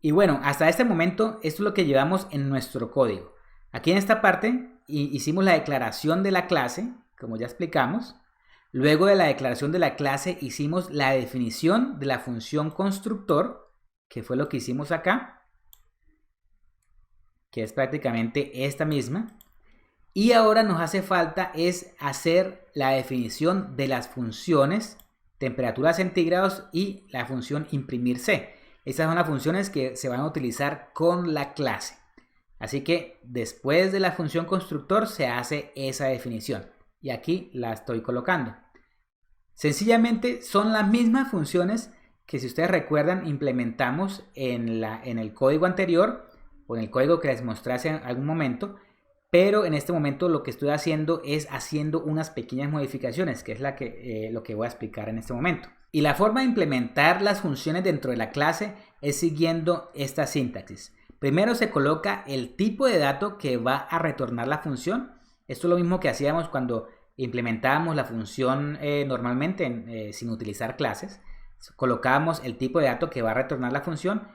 Y bueno, hasta este momento esto es lo que llevamos en nuestro código. Aquí en esta parte hicimos la declaración de la clase, como ya explicamos. Luego de la declaración de la clase hicimos la definición de la función constructor, que fue lo que hicimos acá, que es prácticamente esta misma. Y ahora nos hace falta es hacer la definición de las funciones temperatura centígrados y la función imprimirse. Estas son las funciones que se van a utilizar con la clase. Así que después de la función constructor se hace esa definición. Y aquí la estoy colocando. Sencillamente son las mismas funciones que, si ustedes recuerdan, implementamos en el código anterior o en el código que les mostré hace algún momento. Pero en este momento lo que estoy haciendo es haciendo unas pequeñas modificaciones, que es lo que voy a explicar en este momento. Y la forma de implementar las funciones dentro de la clase es siguiendo esta sintaxis. Primero se coloca el tipo de dato que va a retornar la función. Esto es lo mismo que hacíamos cuando implementábamos la función normalmente sin utilizar clases. Colocábamos el tipo de dato que va a retornar la función.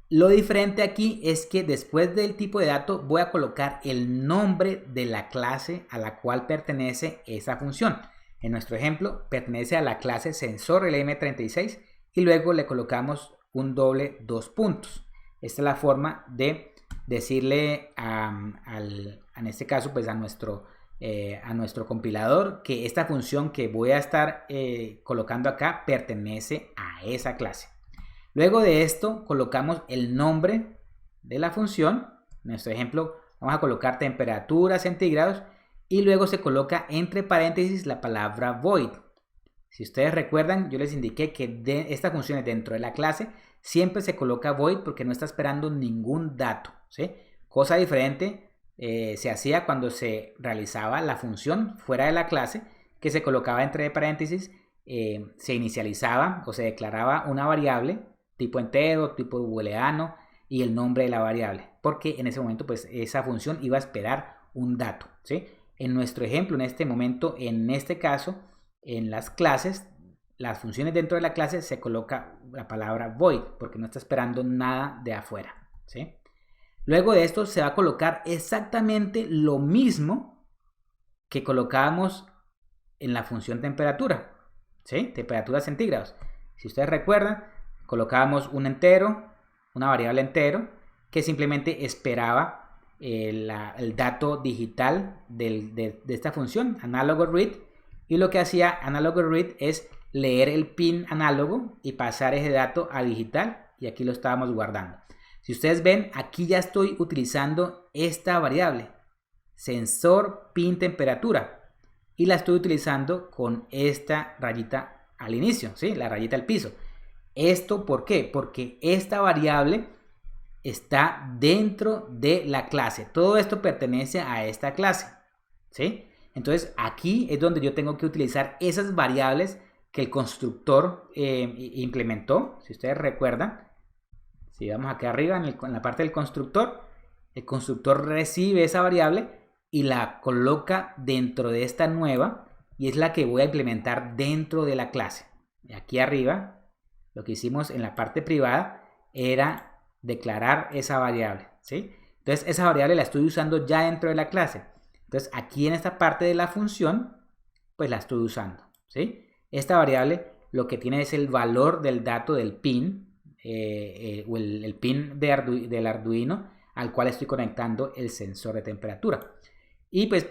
Lo diferente aquí es que después del tipo de dato voy a colocar el nombre de la clase a la cual pertenece esa función. En nuestro ejemplo pertenece a la clase sensor LM36 y luego le colocamos un doble dos puntos. Esta es la forma de decirle en este caso pues a nuestro compilador que esta función que voy a estar colocando acá pertenece a esa clase. Luego de esto colocamos el nombre de la función. En nuestro ejemplo vamos a colocar temperatura centígrados y luego se coloca entre paréntesis la palabra void. Si ustedes recuerdan, yo les indiqué que de estas funciones dentro de la clase siempre se coloca void porque no está esperando ningún dato, ¿sí? Cosa diferente se hacía cuando se realizaba la función fuera de la clase, que se colocaba entre paréntesis, se inicializaba o se declaraba una variable tipo entero, tipo booleano y el nombre de la variable, porque en ese momento pues esa función iba a esperar un dato, ¿sí? En nuestro ejemplo, en este momento, en este caso, en las clases, las funciones dentro de la clase se coloca la palabra void, porque no está esperando nada de afuera, ¿sí? Luego de esto se va a colocar exactamente lo mismo que colocábamos en la función temperatura, ¿sí? Temperatura centígrados. Si ustedes recuerdan, colocábamos un entero, una variable entero, que simplemente esperaba el dato digital de esta función, análogo read, y lo que hacía análogo read es leer el pin análogo y pasar ese dato a digital, y aquí lo estábamos guardando. Si ustedes ven, aquí ya estoy utilizando esta variable, sensor pin temperatura, y la estoy utilizando con esta rayita al inicio, ¿sí? La rayita al piso. ¿Esto por qué? Porque esta variable está dentro de la clase. Todo esto pertenece a esta clase, ¿sí? Entonces aquí es donde yo tengo que utilizar esas variables que el constructor implementó. Si ustedes recuerdan, si vamos aquí arriba en la parte del constructor, el constructor recibe esa variable y la coloca dentro de esta nueva y es la que voy a implementar dentro de la clase. Aquí arriba lo que hicimos en la parte privada era declarar esa variable, ¿sí? Entonces esa variable la estoy usando ya dentro de la clase. Entonces aquí en esta parte de la función, pues la estoy usando, ¿sí? Esta variable lo que tiene es el valor del dato del pin, o el pin del Arduino al cual estoy conectando el sensor de temperatura. Y pues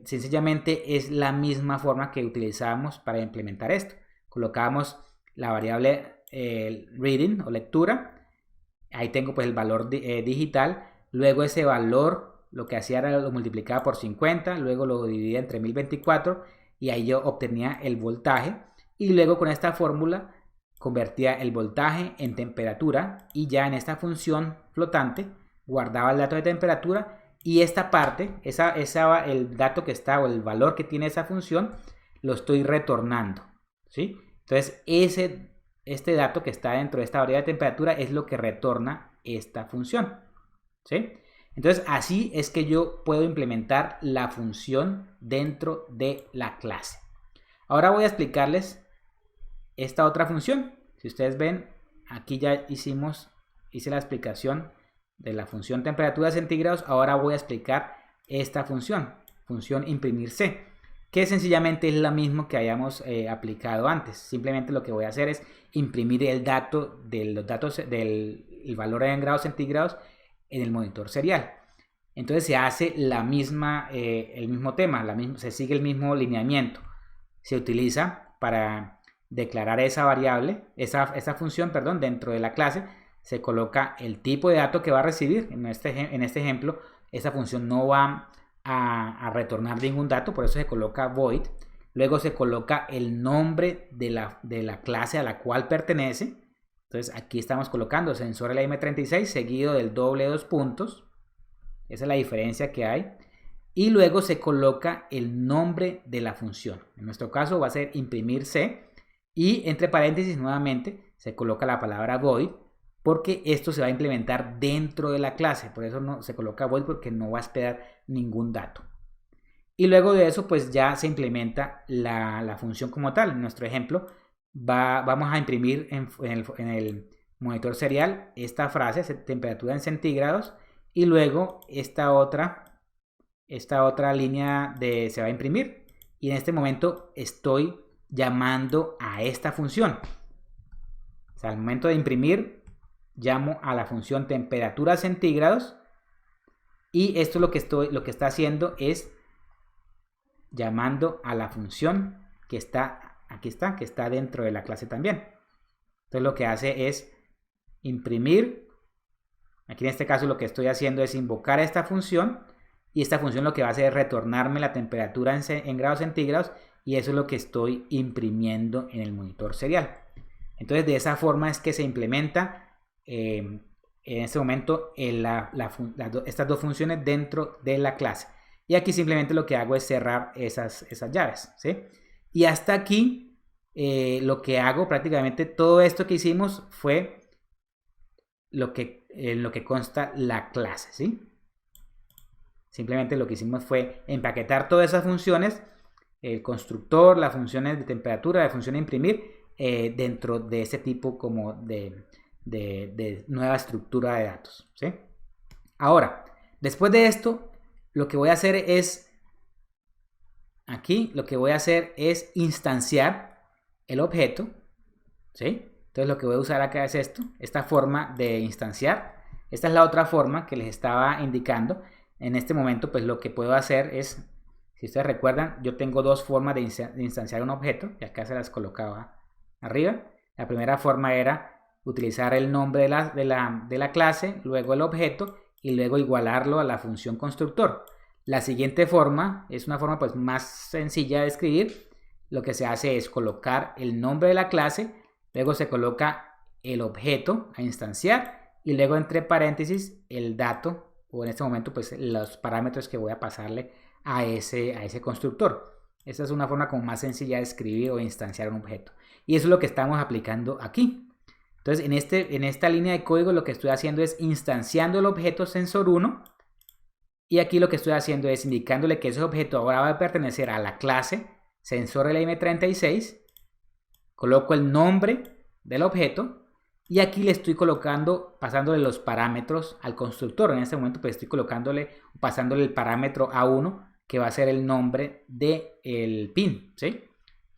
sencillamente es la misma forma que utilizamos para implementar esto. Colocamos la variable reading o lectura, ahí tengo pues el valor digital, luego ese valor lo que hacía era lo multiplicaba por 50, luego lo dividía entre 1024 y ahí yo obtenía el voltaje y luego con esta fórmula convertía el voltaje en temperatura y ya en esta función flotante guardaba el dato de temperatura y esta parte, el dato que está o el valor que tiene esa función lo estoy retornando, ¿sí? Entonces, este dato que está dentro de esta variable de temperatura es lo que retorna esta función, ¿sí? Entonces, así es que yo puedo implementar la función dentro de la clase. Ahora voy a explicarles esta otra función. Si ustedes ven, aquí ya hicimos hice la explicación de la función temperatura centígrados, ahora voy a explicar esta función imprimir C, que sencillamente es lo mismo que hayamos aplicado antes. Simplemente lo que voy a hacer es imprimir el dato del valor en grados centígrados en el monitor serial. Entonces se hace el mismo tema, se sigue el mismo lineamiento. Se utiliza para declarar esa variable, esa función, perdón, dentro de la clase. Se coloca el tipo de dato que va a recibir. En este ejemplo, esa función no va a retornar ningún dato, por eso se coloca void. Luego se coloca el nombre de la clase a la cual pertenece. Entonces aquí estamos colocando sensor LM36 seguido del doble dos puntos. Esa es la diferencia que hay. Y luego se coloca el nombre de la función. En nuestro caso va a ser imprimir C. Y entre paréntesis nuevamente se coloca la palabra void, porque esto se va a implementar dentro de la clase. Por eso no se coloca void, porque no va a esperar ningún dato. Y luego de eso pues ya se implementa la función como tal. En nuestro ejemplo vamos a imprimir en el monitor serial esta frase, temperatura en centígrados, y luego esta otra línea se va a imprimir. Y en este momento estoy llamando a esta función. O sea, al momento de imprimir, llamo a la función temperatura centígrados. Y esto lo que está haciendo es llamando a la función que está que está dentro de la clase también. Entonces lo que hace es imprimir. Aquí en este caso lo que estoy haciendo es invocar esta función, y esta función lo que va a hacer es retornarme la temperatura en grados centígrados, y eso es lo que estoy imprimiendo en el monitor serial. Entonces de esa forma es que se implementa en este momento estas dos funciones dentro de la clase. Y aquí simplemente lo que hago es cerrar esas llaves, ¿sí? Y hasta aquí lo que hago, prácticamente todo esto que hicimos fue lo que consta la clase, ¿sí? Simplemente lo que hicimos fue empaquetar todas esas funciones, el constructor, las funciones de temperatura, la función de imprimir, dentro de ese tipo como de nueva estructura de datos, ¿sí? Ahora, después de esto, lo que voy a hacer es, instanciar el objeto, ¿sí? Entonces lo que voy a usar acá es esta forma de instanciar. Esta es la otra forma que les estaba indicando. En este momento, pues lo que puedo hacer es, si ustedes recuerdan, yo tengo dos formas de instanciar un objeto, y acá se las colocaba arriba. La primera forma era utilizar el nombre de la clase, luego el objeto, y luego igualarlo a la función constructor. La siguiente forma es una forma pues más sencilla de escribir. Lo que se hace es colocar el nombre de la clase, luego se coloca el objeto a instanciar, y luego entre paréntesis el dato, o en este momento pues los parámetros que voy a pasarle a ese constructor. Esta es una forma como más sencilla de escribir o instanciar un objeto. Y eso es lo que estamos aplicando aquí. Entonces en esta línea de código lo que estoy haciendo es instanciando el objeto sensor1. Y aquí lo que estoy haciendo es indicándole que ese objeto ahora va a pertenecer a la clase sensor LM36. Coloco el nombre del objeto. Y aquí le estoy pasándole los parámetros al constructor. En este momento pues estoy pasándole el parámetro A1, que va a ser el nombre del pin, ¿sí?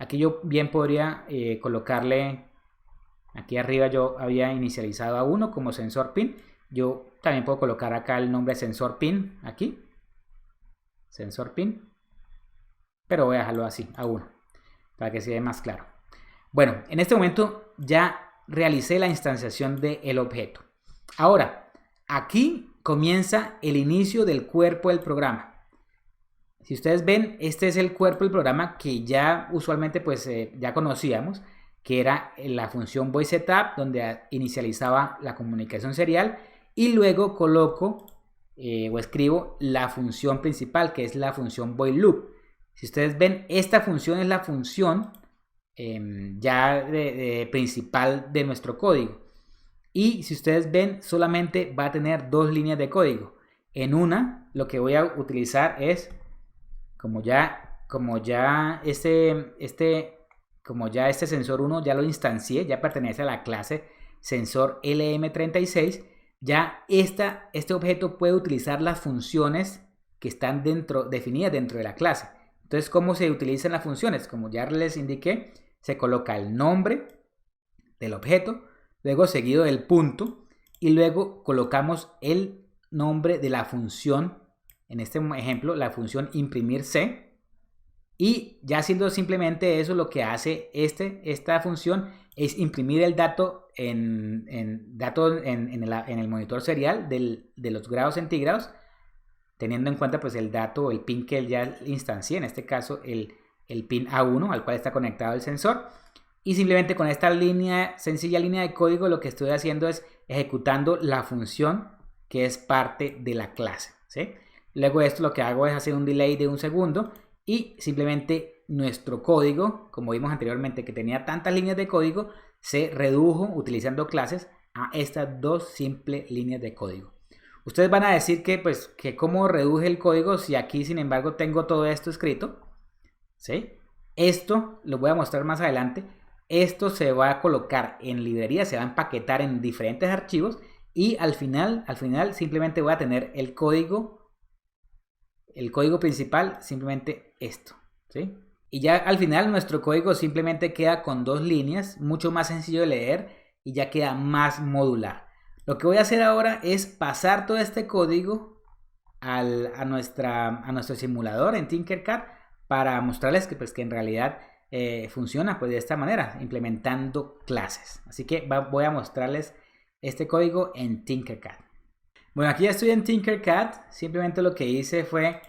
Aquí yo bien podría colocarle, aquí arriba yo había inicializado A1 como sensor pin. Yo también puedo colocar acá el nombre sensor pin, aquí, sensor pin, pero voy a dejarlo así, A1, para que sea más claro. Bueno, en este momento ya realicé la instanciación del objeto. Ahora, aquí comienza el inicio del cuerpo del programa. Si ustedes ven, este es el cuerpo del programa que ya usualmente pues ya conocíamos, que era la función voidSetup, donde inicializaba la comunicación serial, y luego coloco o escribo la función principal, que es la función voidLoop. Si ustedes ven, esta función es la función ya principal de nuestro código. Y si ustedes ven, solamente va a tener dos líneas de código. En una, lo que voy a utilizar es, como ya este sensor 1 ya lo instancié, ya pertenece a la clase sensor LM36, ya este objeto puede utilizar las funciones que están definidas dentro de la clase. Entonces, ¿cómo se utilizan las funciones? Como ya les indiqué, se coloca el nombre del objeto, luego seguido del punto, y luego colocamos el nombre de la función, en este ejemplo, la función imprimirse. Y ya haciendo simplemente eso, lo que hace esta función es imprimir el dato en el monitor serial de los grados centígrados, teniendo en cuenta pues el dato, el pin que ya instancié, en este caso el pin A1 al cual está conectado el sensor. Y simplemente con esta sencilla línea de código lo que estoy haciendo es ejecutando la función que es parte de la clase, ¿sí? Luego de esto lo que hago es hacer un delay de 1 segundo. Y simplemente nuestro código, como vimos anteriormente que tenía tantas líneas de código, se redujo utilizando clases a estas 2 simples líneas de código. Ustedes van a decir que cómo reduje el código si aquí sin embargo tengo todo esto escrito, ¿sí? Esto lo voy a mostrar más adelante. Esto se va a colocar en librería, se va a empaquetar en diferentes archivos y al final simplemente voy a tener el código principal, simplemente esto, ¿sí? Y ya al final nuestro código simplemente queda con 2 líneas, mucho más sencillo de leer y ya queda más modular. Lo que voy a hacer ahora es pasar todo este código a nuestro simulador en Tinkercad para mostrarles que en realidad funciona pues de esta manera, implementando clases. Así que voy a mostrarles este código en Tinkercad. Bueno, aquí ya estoy en Tinkercad. Simplemente lo que hice fue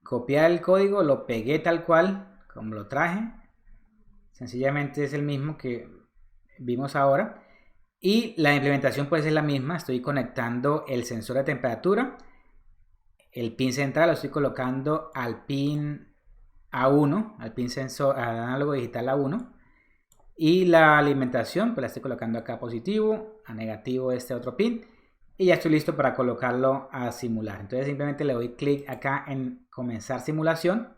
copiar el código, lo pegué tal cual como lo traje. Sencillamente es el mismo que vimos ahora. Y la implementación pues es la misma. Estoy conectando el sensor de temperatura. El pin central lo estoy colocando al pin A1, al pin sensor análogo digital A1. Y la alimentación pues la estoy colocando acá positivo, a negativo este otro pin. Y ya estoy listo para colocarlo a simular. Entonces simplemente le doy clic acá en comenzar simulación.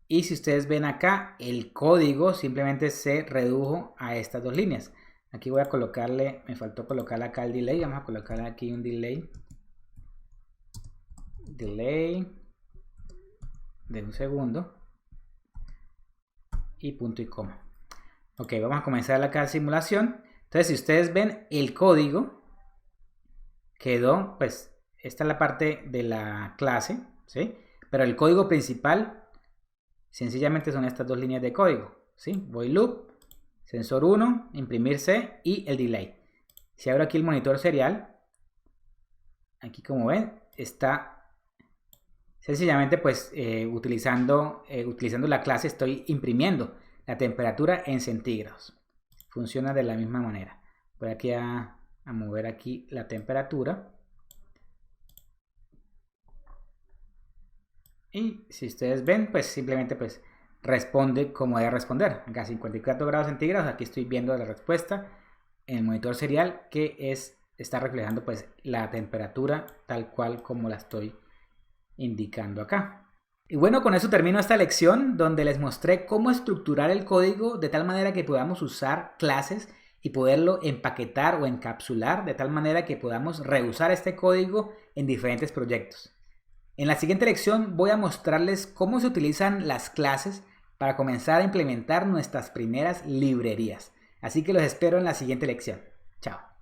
Y si ustedes ven acá, el código simplemente se redujo a estas 2 líneas. Aquí voy a colocarle, me faltó colocarle acá el delay. Vamos a colocarle aquí un delay. Delay de 1 segundo. Y punto y coma. Ok, vamos a comenzar acá la simulación. Entonces si ustedes ven el código quedó, pues esta es la parte de la clase, ¿sí? Pero el código principal sencillamente son estas 2 líneas de código, ¿sí? Void loop, sensor 1, imprimirse y el delay. Si abro aquí el monitor serial, aquí como ven, está sencillamente pues utilizando la clase estoy imprimiendo la temperatura en centígrados. Funciona de la misma manera. Voy aquí a mover aquí la temperatura. Y si ustedes ven, pues simplemente pues responde como debe responder. Acá 54 grados centígrados. Aquí estoy viendo la respuesta en el monitor serial que está reflejando pues la temperatura tal cual como la estoy indicando acá. Y bueno, con eso termino esta lección donde les mostré cómo estructurar el código de tal manera que podamos usar clases y poderlo empaquetar o encapsular de tal manera que podamos reusar este código en diferentes proyectos. En la siguiente lección voy a mostrarles cómo se utilizan las clases para comenzar a implementar nuestras primeras librerías. Así que los espero en la siguiente lección. Chao.